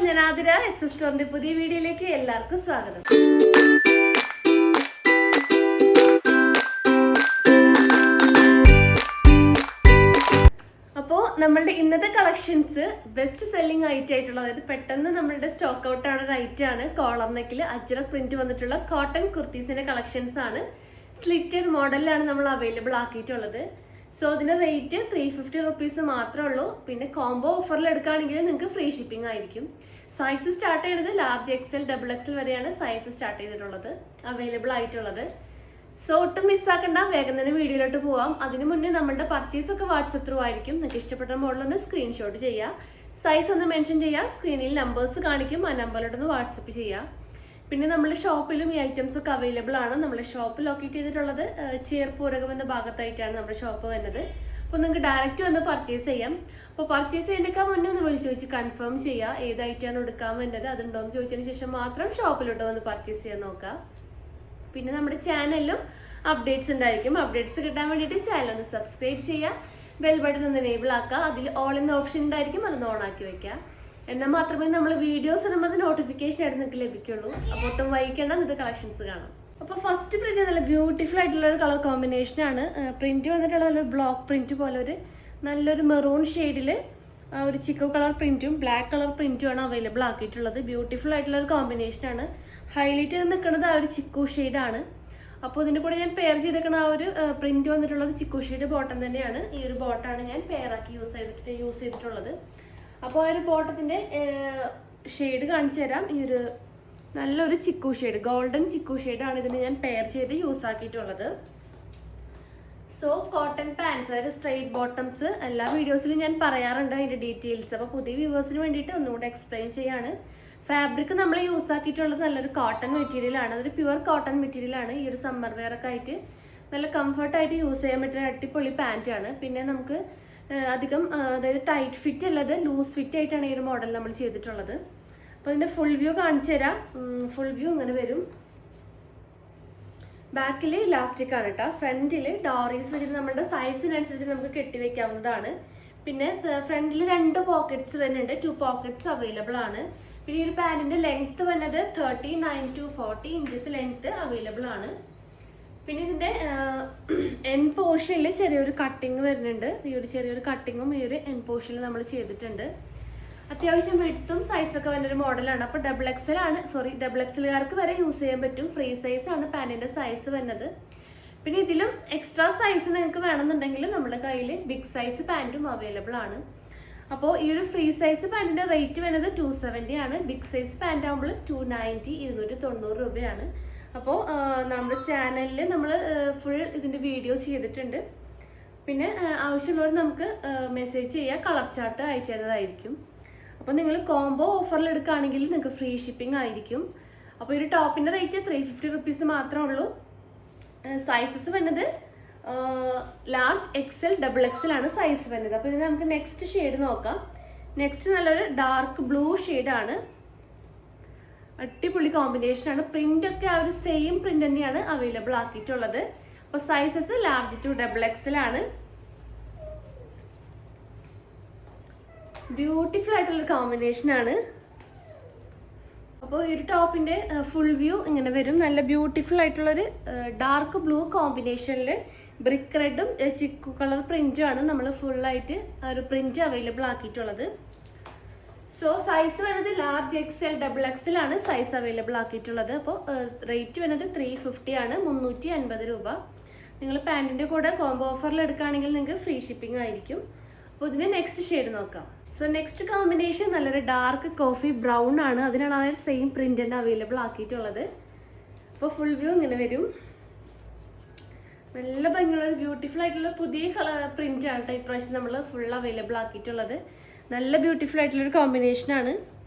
ഞാൻ ആതിര. എസ് സ്റ്റോറിന്റെ പുതിയ വീഡിയോയിലേക്ക് എല്ലാവർക്കും സ്വാഗതം. അപ്പോൾ നമ്മളുടെ ഇന്നത്തെ കളക്ഷൻസ് ബെസ്റ്റ് സെല്ലിംഗ് ഐറ്റം ആയിട്ടുള്ള, അതായത് പെട്ടെന്ന് നമ്മളുടെ സ്റ്റോക്ക് ഔട്ട് ആണ് ഒരു ഐറ്റം ആണ്. കോളർ നെക്കിൽ അജ്രക് പ്രിന്റ് വന്നിട്ടുള്ള കോട്ടൺ കുർത്തീസിന്റെ കളക്ഷൻസ് ആണ്. സ്ലിറ്റഡ് മോഡലിലാണ് നമ്മൾ അവൈലബിൾ ആക്കിയിട്ടുള്ളത്. സോ ഇതിന്റെ റേറ്റ് 350 റുപ്പീസ് മാത്രമേ ഉള്ളൂ. പിന്നെ കോംബോ ഓഫറിൽ എടുക്കുകയാണെങ്കിൽ നിങ്ങൾക്ക് ഫ്രീ ഷിപ്പിംഗ് ആയിരിക്കും. സൈസ് സ്റ്റാർട്ട് ചെയ്യുന്നത് ലാർജ് എക്സൽ ഡബിൾ എക്സൽ വരെയാണ് സൈസ് സ്റ്റാർട്ട് ചെയ്തിട്ടുള്ളത്, അവൈലബിൾ ആയിട്ടുള്ളത്. സോ ഒട്ടും മിസ്സാക്കണ്ട, വേഗം തന്നെ വീഡിയോയിലോട്ട് പോവാം. അതിന് മുന്നേ നമ്മുടെ പർച്ചേസ് ഒക്കെ വാട്സപ്പ് ത്രൂ ആയിരിക്കും. നിങ്ങൾക്ക് ഇഷ്ടപ്പെട്ട മോഡൽ ഒന്ന് സ്ക്രീൻഷോട്ട് ചെയ്യുക, സൈസ് ഒന്ന് മെൻഷൻ ചെയ്യുക, സ്ക്രീനിൽ നമ്പേഴ്സ് കാണിക്കും, ആ നമ്പറിലോട്ടൊന്ന് വാട്സപ്പ് ചെയ്യുക. പിന്നെ നമ്മുടെ ഷോപ്പിലും ഈ ഐറ്റംസ് ഒക്കെ അവൈലബിൾ ആണ്. നമ്മുടെ ഷോപ്പ് ലൊക്കേറ്റ് ചെയ്തിട്ടുള്ളത് ചേർപ്പൂരകം എന്ന ഭാഗത്തായിട്ടാണ് നമ്മുടെ ഷോപ്പ് വരുന്നത്. അപ്പോൾ നിങ്ങൾക്ക് ഡയറക്റ്റ് വന്ന് പർച്ചേസ് ചെയ്യാം. അപ്പോൾ പർച്ചേസ് ചെയ്യുന്നതിനേക്കാൾ മുന്നേ ഒന്ന് വിളിച്ച് ചോദിച്ച് കൺഫേം ചെയ്യുക ഏത് ഐറ്റമാണ് എടുക്കാൻ വേണ്ടത്, അതുണ്ടോ എന്ന് ചോദിച്ചതിന് ശേഷം മാത്രം ഷോപ്പിലോട്ട് വന്ന് പർച്ചേസ് ചെയ്യാൻ നോക്കുക. പിന്നെ നമ്മുടെ ചാനലിലും അപ്ഡേറ്റ്സ് ഉണ്ടായിരിക്കും. അപ്ഡേറ്റ്സ് കിട്ടാൻ വേണ്ടിയിട്ട് ചാനൽ ഒന്ന് സബ്സ്ക്രൈബ് ചെയ്യുക, ബെൽ ബട്ടൺ ഒന്ന് എനേബിൾ ആക്കുക. അതിൽ ഓൾ എന്ന ഓപ്ഷൻ ഉണ്ടായിരിക്കും, അതൊന്ന് ഓൺ ആക്കി വെക്കുക. എന്നാൽ മാത്രമേ നമ്മൾ വീഡിയോസ് ഇടുമ്പോൾ നോട്ടിഫിക്കേഷൻ ആയിട്ട് നിങ്ങൾക്ക് ലഭിക്കുള്ളൂ. അപ്പോൾ ഒട്ടും വൈകിക്കേണ്ട, ഇത് കളക്ഷൻസ് കാണാം. അപ്പോൾ ഫസ്റ്റ് പ്രിന്റ് നല്ല ബ്യൂട്ടിഫുൾ ആയിട്ടുള്ള ഒരു കളർ കോമ്പിനേഷൻ ആണ്. പ്രിന്റ് വന്നിട്ടുള്ള ഒരു ബ്ലോക്ക് പ്രിന്റ് പോലെ ഒരു നല്ലൊരു മെറൂൺ ഷെയ്ഡിൽ ഒരു ചിക്കു കളർ പ്രിന്റും ബ്ലാക്ക് കളർ പ്രിന്റും ആണ് അവൈലബിൾ ആക്കിയിട്ടുള്ളത്. ബ്യൂട്ടിഫുൾ ആയിട്ടുള്ള ഒരു കോമ്പിനേഷൻ ആണ്. ഹൈലൈറ്റ് ചെയ്ത് നിൽക്കുന്നത് ആ ഒരു ചിക്കു ഷെയ്ഡാണ്. അപ്പോൾ ഇതിൻ്റെ കൂടെ ഞാൻ പെയർ ചെയ്തേക്കുന്ന ആ ഒരു പ്രിന്റ് വന്നിട്ടുള്ളത് ചിക്കു ഷെയ്ഡ് ബോട്ടം തന്നെയാണ്. ഈ ഒരു ബോട്ടാണ് ഞാൻ പെയർ ആക്കി യൂസ് ചെയ്തിട്ടുള്ളത്. അപ്പോൾ ആ ഒരു ബോട്ടത്തിൻ്റെ ഷെയ്ഡ് കാണിച്ചു തരാം. ഈ ഒരു നല്ലൊരു ചിക്കു ഷെയ്ഡ്, ഗോൾഡൻ ചിക്കു ഷെയ്ഡാണ് ഇതിന് ഞാൻ പെയർ ചെയ്ത് യൂസ് ആക്കിയിട്ടുള്ളത്. സോ കോട്ടൺ പാൻസ്, അതായത് സ്ട്രെയിറ്റ് ബോട്ടംസ് എല്ലാ വീഡിയോസിലും ഞാൻ പറയാറുണ്ട് അതിൻ്റെ ഡീറ്റെയിൽസ്. അപ്പോൾ പുതിയ വ്യൂവേഴ്സിന് വേണ്ടിയിട്ട് ഒന്നുകൂടെ എക്സ്പ്ലെയിൻ ചെയ്യാണ്. ഫാബ്രിക് നമ്മൾ യൂസ് ആക്കിയിട്ടുള്ളത് നല്ലൊരു കോട്ടൺ മെറ്റീരിയലാണ്, അതൊരു പ്യുവർ കോട്ടൺ മെറ്റീരിയലാണ്. ഈ ഒരു സമ്മർ വെയർ ഒക്കെ ആയിട്ട് നല്ല കംഫർട്ടായിട്ട് യൂസ് ചെയ്യാൻ പറ്റുന്ന അടിപൊളി പാൻറ്റാണ്. പിന്നെ നമുക്ക് അധികം അതായത് ടൈറ്റ് ഫിറ്റ് അല്ലാതെ ലൂസ് ഫിറ്റ് ആയിട്ടാണ് ഈ ഒരു മോഡൽ നമ്മൾ ചെയ്തിട്ടുള്ളത്. അപ്പോൾ ഇതിൻ്റെ ഫുൾ വ്യൂ കാണിച്ചു തരാം. ഫുൾ വ്യൂ ഇങ്ങനെ വരും. ബാക്കിൽ ഇലാസ്റ്റിക് ആണ് കേട്ടോ. ഫ്രണ്ടിൽ ഡോറീസ് വെച്ചിട്ട് നമ്മുടെ സൈസിനനുസരിച്ച് നമുക്ക് കെട്ടിവെക്കാവുന്നതാണ്. പിന്നെ ഫ്രണ്ടിൽ 2 പോക്കറ്റ്സ് വരുന്നുണ്ട്, 2 പോക്കറ്റ്സ് അവൈലബിൾ ആണ്. പിന്നെ ഈ ഒരു പാൻറ്റിൻ്റെ ലെങ്ത് വന്നത് 39 to 40 ഇഞ്ചസ് ലെങ്ത് അവൈലബിൾ ആണ്. പിന്നെ ഇതിൻ്റെ എൻ പോർഷനിൽ ചെറിയൊരു കട്ടിങ് വരുന്നുണ്ട്. ഈ ഒരു ചെറിയൊരു കട്ടിങ്ങും ഈ ഒരു എൻ പോർഷനിൽ നമ്മൾ ചെയ്തിട്ടുണ്ട്. അത്യാവശ്യം വിഡ്ത്തും സൈസൊക്കെ വരുന്ന ഒരു മോഡലാണ്. അപ്പോൾ ഡബിൾ എക്സലുകാർക്ക് വരെ യൂസ് ചെയ്യാൻ പറ്റും. ഫ്രീ സൈസാണ് പാൻറ്റിൻ്റെ സൈസ് വരുന്നത്. പിന്നെ ഇതിലും എക്സ്ട്രാ സൈസ് നിങ്ങൾക്ക് വേണമെന്നുണ്ടെങ്കിൽ നമ്മുടെ കയ്യിൽ ബിഗ് സൈസ് പാൻറ്റും അവൈലബിൾ ആണ്. അപ്പോൾ ഈ ഒരു ഫ്രീ സൈസ് പാൻറ്റിൻ്റെ റേറ്റ് വരുന്നത് 270 ആണ്. ബിഗ് സൈസ് പാൻറ്റ് ആകുമ്പോൾ 290 290 രൂപയാണ്. അപ്പോൾ നമ്മുടെ ചാനലിൽ നമ്മൾ ഫുൾ ഇതിൻ്റെ വീഡിയോ ചെയ്തിട്ടുണ്ട്. പിന്നെ ആവശ്യമുള്ളവർ നമുക്ക് മെസ്സേജ് ചെയ്യുക, കളർ ചാർട്ട് അയച്ചു തരുന്നതായിരിക്കും. അപ്പോൾ നിങ്ങൾ കോംബോ ഓഫറിൽ എടുക്കുകയാണെങ്കിൽ നിങ്ങൾക്ക് ഫ്രീ ഷിപ്പിംഗ് ആയിരിക്കും. അപ്പോൾ ഈ ഒരു ടോപ്പിൻ്റെ റേറ്റ് 350 റുപ്പീസ് മാത്രമേ ഉള്ളൂ. സൈസസ് വരുന്നത് ലാർജ് എക്സൽ ഡബിൾ എക്സൽ ആണ് സൈസ് വരുന്നത്. അപ്പോൾ ഇതിന് നമുക്ക് നെക്സ്റ്റ് ഷെയ്ഡ് നോക്കാം. നെക്സ്റ്റ് നല്ലൊരു ഡാർക്ക് ബ്ലൂ ഷെയ്ഡാണ്. അടിപൊളി കോമ്പിനേഷനാണ്. പ്രിൻ്റൊക്കെ ആ ഒരു സെയിം പ്രിൻ്റ് തന്നെയാണ് അവൈലബിൾ ആക്കിയിട്ടുള്ളത്. അപ്പോൾ sizes large to double XL ആണ്. ബ്യൂട്ടിഫുൾ ആയിട്ടുള്ളൊരു കോമ്പിനേഷനാണ്. അപ്പോൾ ഈ ഒരു ടോപ്പിൻ്റെ ഫുൾ വ്യൂ ഇങ്ങനെ വരും. നല്ല ബ്യൂട്ടിഫുൾ ആയിട്ടുള്ളൊരു ഡാർക്ക് ബ്ലൂ കോമ്പിനേഷനിൽ ബ്രിക്ക് റെഡും ചിക്കു കളർ പ്രിൻറ്റുമാണ് നമ്മൾ ഫുള്ളായിട്ട് ഒരു പ്രിൻറ്റ് അവൈലബിൾ ആക്കിയിട്ടുള്ളത്. സോ സൈസ് വരുന്നത് ലാർജ് എക്സൽ ഡബിൾ എക്സൽ ആണ് സൈസ് അവൈലബിൾ ആക്കിയിട്ടുള്ളത്. അപ്പോൾ റേറ്റ് വരുന്നത് 350 ആണ്, 350 രൂപ. നിങ്ങൾ പാൻറ്റിൻ്റെ കൂടെ കോംബോ ഓഫറിൽ എടുക്കുകയാണെങ്കിൽ നിങ്ങൾക്ക് ഫ്രീ ഷിപ്പിംഗ് ആയിരിക്കും. അപ്പോൾ ഇതിന് നെക്സ്റ്റ് ഷെയ്ഡ് നോക്കാം. സോ നെക്സ്റ്റ് കോമ്പിനേഷൻ നല്ലൊരു ഡാർക്ക് കോഫി ബ്രൗൺ ആണ്. അതിനാണ് ആ സെയിം പ്രിൻ്റ് തന്നെ അവൈലബിൾ ആക്കിയിട്ടുള്ളത്. അപ്പോൾ ഫുൾ വ്യൂ ഇങ്ങനെ വരും. നല്ല ഭംഗിയുള്ള ഒരു ബ്യൂട്ടിഫുൾ ആയിട്ടുള്ള പുതിയ കളർ പ്രിൻ്റ് ആണ് ഇപ്രാവശ്യം നമ്മൾ ഫുൾ അവൈലബിൾ ആക്കിയിട്ടുള്ളത്. നല്ല ബ്യൂട്ടിഫുൾ ആയിട്ടുള്ളൊരു കോമ്പിനേഷനാണ്.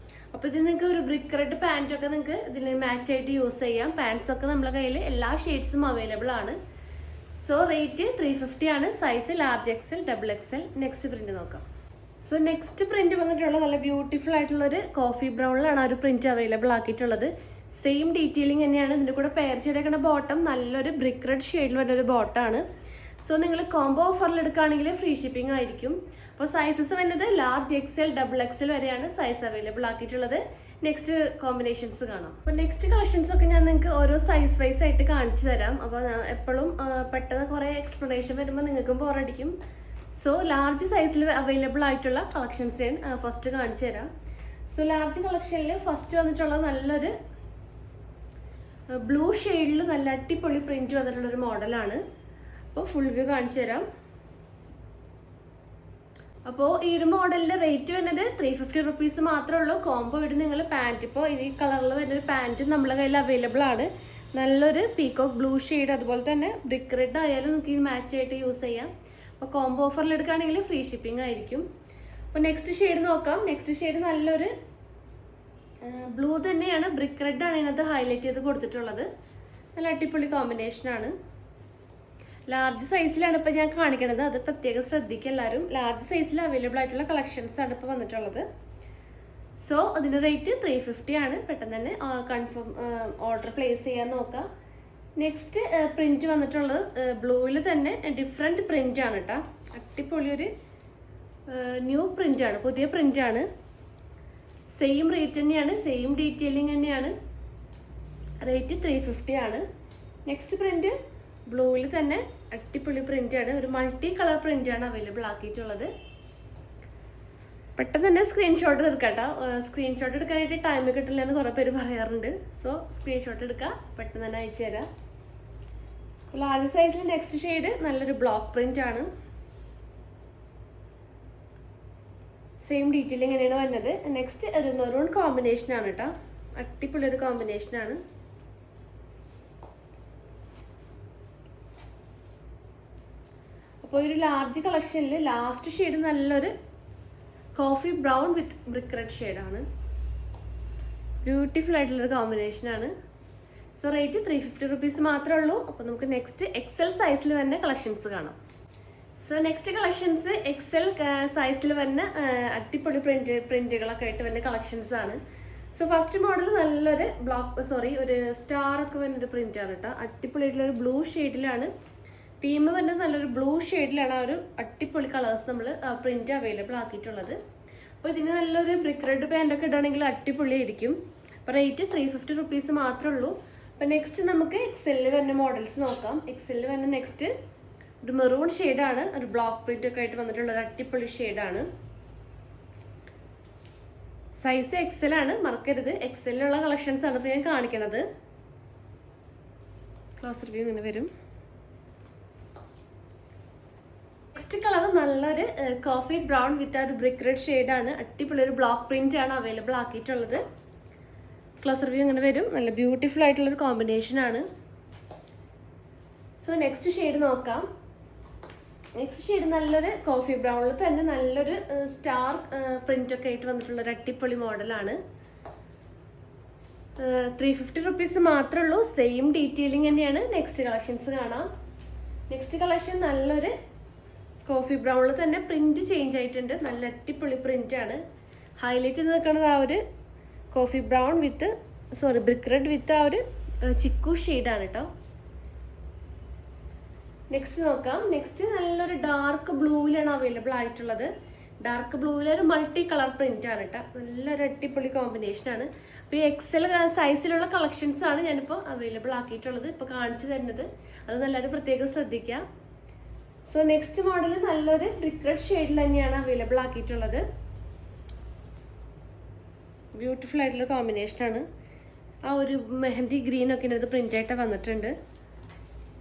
അപ്പോൾ ഇത് നിങ്ങൾക്ക് ഒരു ബ്രിക്ക് റെഡ് പാൻറ്റൊക്കെ നിങ്ങൾക്ക് ഇതിൽ മാച്ചായിട്ട് യൂസ് ചെയ്യാം. പാൻറ്റ്സൊക്കെ നമ്മുടെ കയ്യിൽ എല്ലാ ഷെയ്ഡ്സും അവൈലബിൾ ആണ്. സോ റേറ്റ് 350 ആണ്. Size large XL double Excel. Next print നോക്കാം. സോ നെക്സ്റ്റ് പ്രിന്റ് വന്നിട്ടുള്ള നല്ല ബ്യൂട്ടിഫുൾ ആയിട്ടുള്ളൊരു കോഫി ബ്രൗണിലാണ് ആ ഒരു പ്രിന്റ് അവൈലബിൾ ആക്കിയിട്ടുള്ളത്. സെയിം ഡീറ്റെയിലിംഗ് തന്നെയാണ്. ഇതിൻ്റെ കൂടെ പെയർ ചെയ്തേക്കുന്ന ബോട്ടം നല്ലൊരു ബ്രിക്ക് റെഡ് ഷെയ്ഡിൽ വരുന്നൊരു ബോട്ടാണ്. സോ നിങ്ങൾ കോംബോ ഓഫറിൽ എടുക്കുകയാണെങ്കിൽ ഫ്രീ ഷിപ്പിംഗ് ആയിരിക്കും. അപ്പോൾ സൈസസ് വരുന്നത് ലാർജ് XL XXL വരെയാണ് സൈസ് അവൈലബിൾ ആക്കിയിട്ടുള്ളത്. നെക്സ്റ്റ് കോമ്പിനേഷൻസ് കാണാം. അപ്പോൾ നെക്സ്റ്റ് കളക്ഷൻസ് ഒക്കെ ഞാൻ നിങ്ങൾക്ക് ഓരോ സൈസ് വൈസ് ആയിട്ട് കാണിച്ചു തരാം. അപ്പോൾ എപ്പോഴും പെട്ടെന്ന് കുറേ എക്സ്പ്ലനേഷൻ വരുമ്പോൾ നിങ്ങൾക്കും ബോറടിക്കും. സോ ലാർജ് സൈസിൽ അവൈലബിൾ ആയിട്ടുള്ള കളക്ഷൻസ് ഞാൻ ഫസ്റ്റ് കാണിച്ചു തരാം. സോ ലാർജ് കളക്ഷനിൽ ഫസ്റ്റ് വന്നിട്ടുള്ളത് നല്ലൊരു ബ്ലൂ ഷെയ്ഡിൽ നല്ല അടിപൊളി പ്രിന്റ് വന്നിട്ടുള്ളൊരു മോഡലാണ്. അപ്പോൾ ഫുൾ വ്യൂ കാണിച്ചു തരാം. അപ്പോൾ ഈ ഒരു മോഡലിൻ്റെ റേറ്റ് വരുന്നത് 350 റുപ്പീസ് മാത്രമേ ഉള്ളൂ. കോംബോ ആയിട്ട് നിങ്ങൾ പാൻറ്റ്, ഇപ്പോൾ ഈ കളറിൽ വരുന്നൊരു പാൻറ്റ് നമ്മളെ കയ്യിൽ അവൈലബിൾ ആണ്. നല്ലൊരു പീകോക്ക് ബ്ലൂ ഷെയ്ഡ്, അതുപോലെ തന്നെ ബ്രിക്ക് റെഡ് ആയാലും നമുക്ക് ഈ മാച്ച് ആയിട്ട് യൂസ് ചെയ്യാം. അപ്പോൾ കോംബോ ഓഫറിൽ എടുക്കുകയാണെങ്കിൽ ഫ്രീ ഷിപ്പിംഗ് ആയിരിക്കും. അപ്പോൾ നെക്സ്റ്റ് ഷെയ്ഡ് നോക്കാം. നെക്സ്റ്റ് ഷെയ്ഡ് നല്ലൊരു ബ്ലൂ തന്നെയാണ്, ബ്രിക്ക് റെഡ് ആണ് ഇതിനകത്ത് ഹൈലൈറ്റ് ചെയ്ത് കൊടുത്തിട്ടുള്ളത്. നല്ല അടിപൊളി കോമ്പിനേഷനാണ്. ലാർജ് സൈസിലാണ് ഇപ്പോൾ ഞാൻ കാണിക്കുന്നത്, അത് പ്രത്യേകം ശ്രദ്ധിക്കുക എല്ലാവരും. ലാർജ് സൈസിൽ അവൈലബിൾ ആയിട്ടുള്ള കളക്ഷൻസ് ആണ് ഇപ്പോൾ വന്നിട്ടുള്ളത്. സോ അതിൻ്റെ റേറ്റ് 350 ആണ്. പെട്ടെന്ന് തന്നെ കൺഫേം ഓർഡർ പ്ലേസ് ചെയ്യാൻ നോക്കാം. നെക്സ്റ്റ് പ്രിന്റ് വന്നിട്ടുള്ളത് ബ്ലൂവിൽ തന്നെ ഡിഫറെൻറ്റ് പ്രിന്റ് ആണ് കേട്ടോ. അടിപൊളി ഒരു ന്യൂ പ്രിന്റ് ആണ്, പുതിയ പ്രിന്റ് ആണ്. സെയിം റേറ്റ് തന്നെയാണ്, സെയിം ഡീറ്റെയിലിംഗ് തന്നെയാണ്. റേറ്റ് 350 ആണ്. നെക്സ്റ്റ് പ്രിന്റ് ബ്ലൂവിൽ തന്നെ അടിപൊളി പ്രിന്റ് ആണ്, ഒരു മൾട്ടി കളർ പ്രിന്റ് ആണ് അവൈലബിൾ ആക്കിയിട്ടുള്ളത്. പെട്ടെന്ന് തന്നെ സ്ക്രീൻഷോട്ട് എടുക്കാം കേട്ടോ. സ്ക്രീൻഷോട്ട് എടുക്കാനായിട്ട് ടൈം കിട്ടില്ല എന്ന് കുറേ പേര് പറയാറുണ്ട്. സോ സ്ക്രീൻഷോട്ട് എടുക്കുക, പെട്ടെന്ന് തന്നെ അയച്ചു തരാം. ലാർജ് സൈസിൽ നെക്സ്റ്റ് ഷെയ്ഡ് നല്ലൊരു ബ്ലോക്ക് പ്രിന്റ് ആണ്. സെയിം ഡീറ്റെയിലിംഗ് തന്നെയാണ് വരുന്നത്. നെക്സ്റ്റ് ഒരു മെറൂൺ കോമ്പിനേഷൻ ആണ് കേട്ടോ. അടിപൊളി ഒരു കോമ്പിനേഷനാണ്. അപ്പോൾ ഒരു ലാർജ് കളക്ഷനിൽ ലാസ്റ്റ് ഷെയ്ഡ് നല്ലൊരു coffee brown with brick red ഷെയ്ഡാണ്. ബ്യൂട്ടിഫുൾ ആയിട്ടുള്ളൊരു കോമ്പിനേഷനാണ്. സോ റേറ്റ് 350 റുപ്പീസ് മാത്രമേ ഉള്ളൂ. അപ്പോൾ നമുക്ക് നെക്സ്റ്റ് XL സൈസിൽ വരുന്ന കളക്ഷൻസ് കാണാം. സോ നെക്സ്റ്റ് കളക്ഷൻസ് XL സൈസിൽ വരുന്ന അടിപൊളി പ്രിന്റുകളൊക്കെ ആയിട്ട് വരുന്ന കളക്ഷൻസ് ആണ്. സോ ഫസ്റ്റ് മോഡൽ നല്ലൊരു ഒരു സ്റ്റാർ ഒക്കെ വരുന്നൊരു പ്രിന്റ് ആണ് കേട്ടോ. അടിപൊളിയായിട്ടുള്ളൊരു ബ്ലൂ ഷെയ്ഡിലാണ് തീം വരുന്നത്. നല്ലൊരു ബ്ലൂ ഷെയ്ഡിലാണ് ആ ഒരു അടിപൊളി കളേഴ്സ് നമ്മൾ പ്രിന്റ് അവൈലബിൾ ആക്കിയിട്ടുള്ളത്. അപ്പോൾ ഇതിന് നല്ലൊരു ബ്രിക്ക് റെഡ് പാൻറ്റൊക്കെ ഇടുകയാണെങ്കിൽ അടിപൊളിയായിരിക്കും. അപ്പോൾ റേറ്റ് 350 റുപ്പീസ് മാത്രമേ ഉള്ളൂ. അപ്പോൾ നെക്സ്റ്റ് നമുക്ക് XL വരുന്ന മോഡൽസ് നോക്കാം. XL വരുന്ന നെക്സ്റ്റ് ഒരു മെറൂൺ ഷെയ്ഡാണ്, ഒരു ബ്ലോക്ക് പ്രിന്റ് ഒക്കെ ആയിട്ട് വന്നിട്ടുള്ള ഒരു അടിപൊളി ഷെയ്ഡാണ്. സൈസ് XL ആണ്, മറക്കരുത്. XL കളക്ഷൻസ് ആണ് ഇപ്പോൾ ഞാൻ കാണിക്കണത്. ക്ലോസ് റിവ്യൂ ഇങ്ങനെ വരും. നെക്സ്റ്റ് കളർ നല്ലൊരു കോഫി ബ്രൗൺ വിത്ത് ആ ഒരു ബ്രിക്ക് റെഡ് ഷെയ്ഡാണ്. അടിപൊളി ഒരു ബ്ലോക്ക് പ്രിന്റ് ആണ് അവൈലബിൾ ആക്കിയിട്ടുള്ളത്. ക്ലോസ് റിവ്യൂ ഇങ്ങനെ വരും. നല്ല ബ്യൂട്ടിഫുൾ ആയിട്ടുള്ളൊരു കോമ്പിനേഷനാണ്. സോ നെക്സ്റ്റ് ഷെയ്ഡ് നോക്കാം. നെക്സ്റ്റ് ഷെയ്ഡ് നല്ലൊരു കോഫി ബ്രൗണിൽ തന്നെ നല്ലൊരു സ്റ്റാർ പ്രിന്റ് ഒക്കെ ആയിട്ട് വന്നിട്ടുള്ള ഒരു അടിപൊളി മോഡലാണ്. 350 റുപ്പീസ് മാത്രമേ ഉള്ളൂ. സെയിം ഡീറ്റെയിലിംഗ് തന്നെയാണ്. നെക്സ്റ്റ് കളക്ഷൻസ് കാണാം. നെക്സ്റ്റ് കളക്ഷൻ നല്ലൊരു കോഫി ബ്രൗണിൽ തന്നെ പ്രിന്റ് ചേഞ്ച് ആയിട്ടുണ്ട്. നല്ല അടിപൊളി പ്രിന്റ് ആണ്. ഹൈലൈറ്റ് ചെയ്ത് നിൽക്കുന്നത് ആ ഒരു coffee brown with brick red with ആ ഒരു ചിക്കു ഷെയ്ഡാണ് കേട്ടോ. നെക്സ്റ്റ് നോക്കാം. നെക്സ്റ്റ് നല്ലൊരു ഡാർക്ക് ബ്ലൂവിലാണ് അവൈലബിൾ ആയിട്ടുള്ളത്. ഡാർക്ക് ബ്ലൂവിലൊരു മൾട്ടി കളർ പ്രിന്റ് ആണ് കേട്ടോ. നല്ലൊരു അടിപൊളി കോമ്പിനേഷനാണ്. അപ്പോൾ ഈ XL സൈസിലുള്ള കളക്ഷൻസ് ആണ് ഞാനിപ്പോൾ അവൈലബിൾ ആക്കിയിട്ടുള്ളത്, ഇപ്പോൾ കാണിച്ചു തരുന്നത്. അത് നല്ലൊരു പ്രത്യേകം ശ്രദ്ധിക്കുക. സോ നെക്സ്റ്റ് മോഡൽ നല്ലൊരു ബ്രിക്ക് റെഡ് ഷെയ്ഡിൽ തന്നെയാണ് അവൈലബിൾ ആക്കിയിട്ടുള്ളത്. ബ്യൂട്ടിഫുൾ ആയിട്ടുള്ള കോമ്പിനേഷനാണ്. ആ ഒരു മെഹന്തി ഗ്രീൻ ഒക്കെ ഇതിനകത്ത് പ്രിന്റ് ആയിട്ട് വന്നിട്ടുണ്ട്.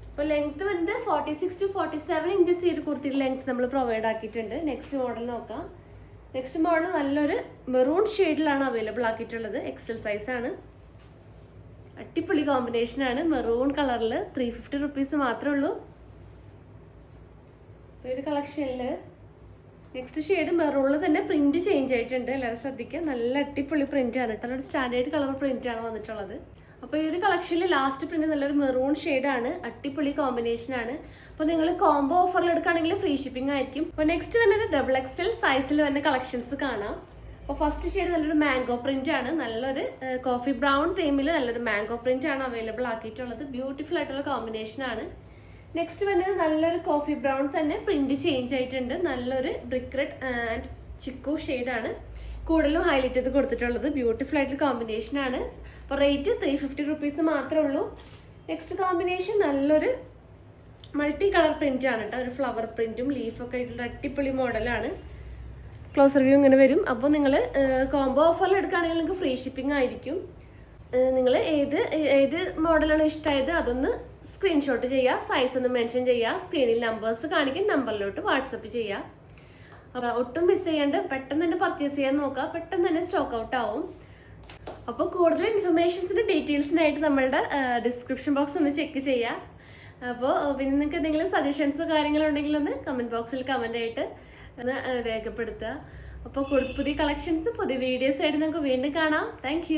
അപ്പോൾ ലെങ്ത് വരുന്നത് 46 to 47 ഇഞ്ചസ് ഈ ഒരു കുർത്തിയുടെ ലെങ്ത് നമ്മൾ പ്രൊവൈഡ് ആക്കിയിട്ടുണ്ട്. നെക്സ്റ്റ് മോഡൽ നോക്കാം. നെക്സ്റ്റ് മോഡൽ നല്ലൊരു മെറൂൺ ഷെയ്ഡിലാണ് അവൈലബിൾ ആക്കിയിട്ടുള്ളത്. XL സൈസാണ്. അടിപൊളി കോമ്പിനേഷനാണ്. മെറൂൺ കളറിൽ 350 റുപ്പീസ് മാത്രമേ ഉള്ളൂ. ഒരു കളക്ഷനിൽ നെക്സ്റ്റ് ഷെയ്ഡ് മെറൂണിൽ തന്നെ പ്രിന്റ് ചേഞ്ച് ആയിട്ടുണ്ട്. എല്ലാവരും ശ്രദ്ധിക്കുക. നല്ല അടിപൊളി പ്രിന്റ് ആണ് കേട്ടോ. ഒരു സ്റ്റാൻഡേർഡ് കളർ പ്രിന്റ് ആണ് വന്നിട്ടുള്ളത്. അപ്പോൾ ഈ ഒരു കളക്ഷനിൽ ലാസ്റ്റ് പ്രിന്റ് നല്ലൊരു മെറൂൺ ഷെയ്ഡാണ്. അടിപൊളി കോമ്പിനേഷനാണ്. അപ്പോൾ നിങ്ങൾ കോംബോ ഓഫറിൽ എടുക്കുകയാണെങ്കിൽ ഫ്രീ ഷിപ്പിംഗ് ആയിരിക്കും. അപ്പോൾ നെക്സ്റ്റ് വരുന്നത് XXL സൈസിൽ വരുന്ന കളക്ഷൻസ് കാണാം. അപ്പോൾ ഫസ്റ്റ് ഷെയ്ഡ് നല്ലൊരു മാംഗോ പ്രിന്റ് ആണ്. നല്ലൊരു കോഫി ബ്രൗൺ തീമിൽ നല്ലൊരു മാംഗോ പ്രിന്റ് ആണ് അവൈലബിൾ ആക്കിയിട്ടുള്ളത്. ബ്യൂട്ടിഫുൾ ആയിട്ടുള്ള കോമ്പിനേഷൻ ആണ്. നെക്സ്റ്റ് വന്നത് നല്ലൊരു കോഫി ബ്രൗൺ തന്നെ പ്രിന്റ് ചേഞ്ച് ആയിട്ടുണ്ട്. നല്ലൊരു ബ്രിക്ക് റെഡ് ആൻഡ് ചിക്കു ഷെയ്ഡാണ് കൂടുതലും ഹൈലൈറ്റ് ചെയ്ത് കൊടുത്തിട്ടുള്ളത്. ബ്യൂട്ടിഫുൾ ആയിട്ടുള്ള കോമ്പിനേഷൻ ആണ്. അപ്പോൾ റേറ്റ് 350 റുപ്പീസ് മാത്രമേ ഉള്ളൂ. നെക്സ്റ്റ് കോമ്പിനേഷൻ നല്ലൊരു മൾട്ടി കളർ പ്രിന്റ് ആണ് കേട്ടോ. ഒരു ഫ്ലവർ പ്രിന്റും ലീഫൊക്കെ ആയിട്ടുള്ള അടിപൊളി മോഡലാണ്. ക്ലോസ് റിവ്യൂ ഇങ്ങനെ വരും. അപ്പോൾ നിങ്ങൾ കോംബോ ഓഫറിൽ എടുക്കുകയാണെങ്കിൽ നിങ്ങൾക്ക് ഫ്രീ ഷിപ്പിംഗ് ആയിരിക്കും. നിങ്ങൾ ഏത് മോഡലാണ് ഇഷ്ടമായത് അതൊന്ന് സ്ക്രീൻഷോട്ട് ചെയ്യുക, സൈസ് ഒന്ന് മെൻഷൻ ചെയ്യുക, സ്ക്രീനിൽ നമ്പേഴ്സ് കാണിക്കും, നമ്പറിലോട്ട് വാട്സപ്പ് ചെയ്യുക. അപ്പോൾ ഒട്ടും മിസ് ചെയ്യാണ്ട് പെട്ടെന്ന് തന്നെ പർച്ചേസ് ചെയ്യാൻ നോക്കുക, പെട്ടെന്ന് തന്നെ സ്റ്റോക്ക് ഔട്ട് ആവും. അപ്പോൾ കൂടുതൽ ഇൻഫർമേഷൻസിൻ്റെ ഡീറ്റെയിൽസിനായിട്ട് നമ്മളുടെ ഡിസ്ക്രിപ്ഷൻ ബോക്സ് ഒന്ന് ചെക്ക് ചെയ്യുക. അപ്പോൾ പിന്നെ നിങ്ങൾക്ക് എന്തെങ്കിലും സജഷൻസോ കാര്യങ്ങളുണ്ടെങ്കിൽ ഒന്ന് കമൻറ്റ് ബോക്സിൽ കമൻ്റ് ആയിട്ട് ഒന്ന് രേഖപ്പെടുത്തുക. അപ്പോൾ പുതിയ കളക്ഷൻസ് പുതിയ വീഡിയോസ് ആയിട്ട് നമുക്ക് വീണ്ടും കാണാം. താങ്ക്